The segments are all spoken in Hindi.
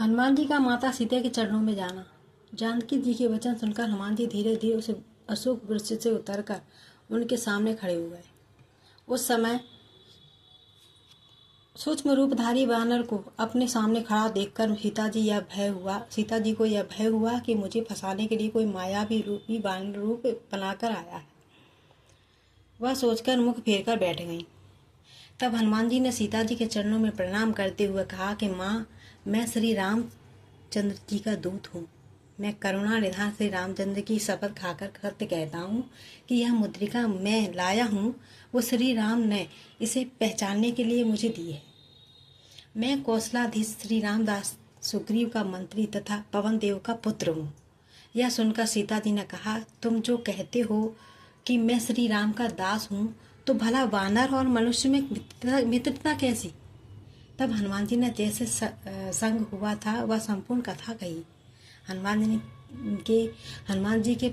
हनुमान जी का माता सीता के चरणों में जाना। जानकी जी के वचन सुनकर हनुमान जी धीरे धीरे उसे अशोक वृक्ष से उतरकर उनके सामने खड़े हो गए। उस समय सूक्ष्म रूपधारी वानर को अपने सामने खड़ा देखकर सीता जी को यह भय हुआ कि मुझे फंसाने के लिए कोई मायावी रूपी वानर रूप बनाकर आया है। वह सोचकर मुख फेर कर बैठ गई। तब हनुमान जी ने सीता जी के चरणों में प्रणाम करते हुए कहा कि माँ, मैं श्री रामचंद्र जी का दूत हूँ। मैं करुणा निधान श्री रामचंद्र की शपथ खाकर सत्य कहता हूँ कि यह मुद्रिका मैं लाया हूँ, वो श्री राम ने इसे पहचानने के लिए मुझे दी है। मैं कौशलाधीश श्री रामदास सुग्रीव का मंत्री तथा पवन देव का पुत्र हूँ। यह सुनकर सीता जी ने कहा, तुम जो कहते हो कि मैं श्री राम का दास हूँ, तो भला वानर और मनुष्य में मित्रता कैसी? तब हनुमान जी ने जैसे संग हुआ था वह संपूर्ण कथा कही। हनुमान जी के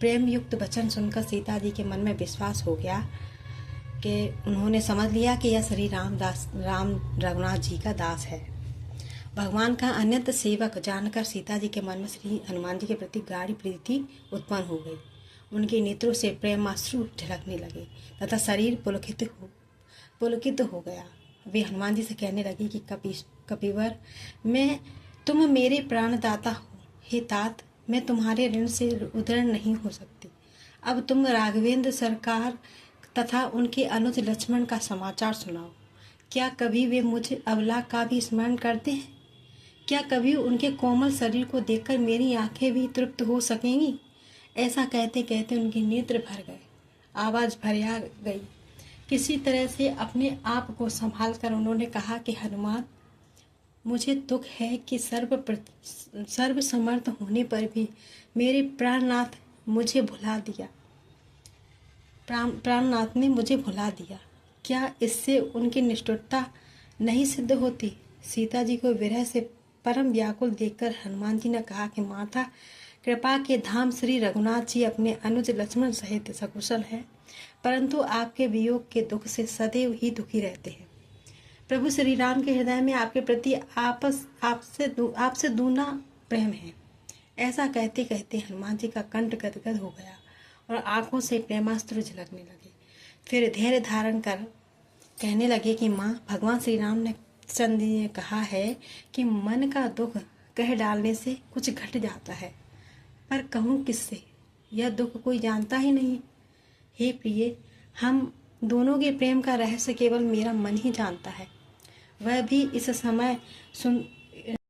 प्रेम युक्त वचन सुनकर सीता जी के मन में विश्वास हो गया कि उन्होंने समझ लिया कि यह श्री राम रघुनाथ जी का दास है। भगवान का अनंत सेवक जानकर सीता जी के मन में श्री हनुमान जी के प्रति गाढ़ी प्रीति उत्पन्न हो गई। उनके नेत्रों से प्रेमाश्रु झलकने लगे तथा शरीर पुलकित हो गया। वे हनुमान जी से कहने लगी कि कपिवर, तुम मेरे प्राणदाता हो। हे तात, मैं तुम्हारे ऋण से उदृढ़ नहीं हो सकती। अब तुम राघवेंद्र सरकार तथा उनके अनुज लक्ष्मण का समाचार सुनाओ। क्या कभी वे मुझ अबला का भी स्मरण करते हैं? क्या कभी उनके कोमल शरीर को देखकर मेरी आंखें भी तृप्त हो सकेंगी? ऐसा कहते कहते उनके नेत्र भर गए, आवाज भरिया गई। किसी तरह से अपने आप को संभाल कर उन्होंने कहा कि हनुमान, मुझे दुख है कि सर्व समर्थ होने पर भी मेरे प्राणनाथ ने मुझे भुला दिया। क्या इससे उनकी निष्ठुरता नहीं सिद्ध होती? सीता जी को विरह से परम व्याकुल देखकर हनुमान जी ने कहा कि माता, कृपा के धाम श्री रघुनाथ जी अपने अनुज लक्ष्मण सहित सकुशल है, परंतु आपके वियोग के दुख से सदैव ही दुखी रहते हैं। प्रभु श्री राम के हृदय में आपके प्रति आपसे दूना प्रेम है। ऐसा कहते कहते हनुमान जी का कंठ गदगद हो गया और आंखों से प्रेमास्त्र झलकने लगे। फिर धैर्य धारण कर कहने लगे कि माँ, भगवान श्री राम ने चंद ने कहा है कि मन का दुख कह डालने से कुछ घट जाता है, पर कहूँ किससे? यह दुख कोई जानता ही नहीं। हे प्रिय, हम दोनों के प्रेम का रहस्य केवल मेरा मन ही जानता है। वह भी इस समय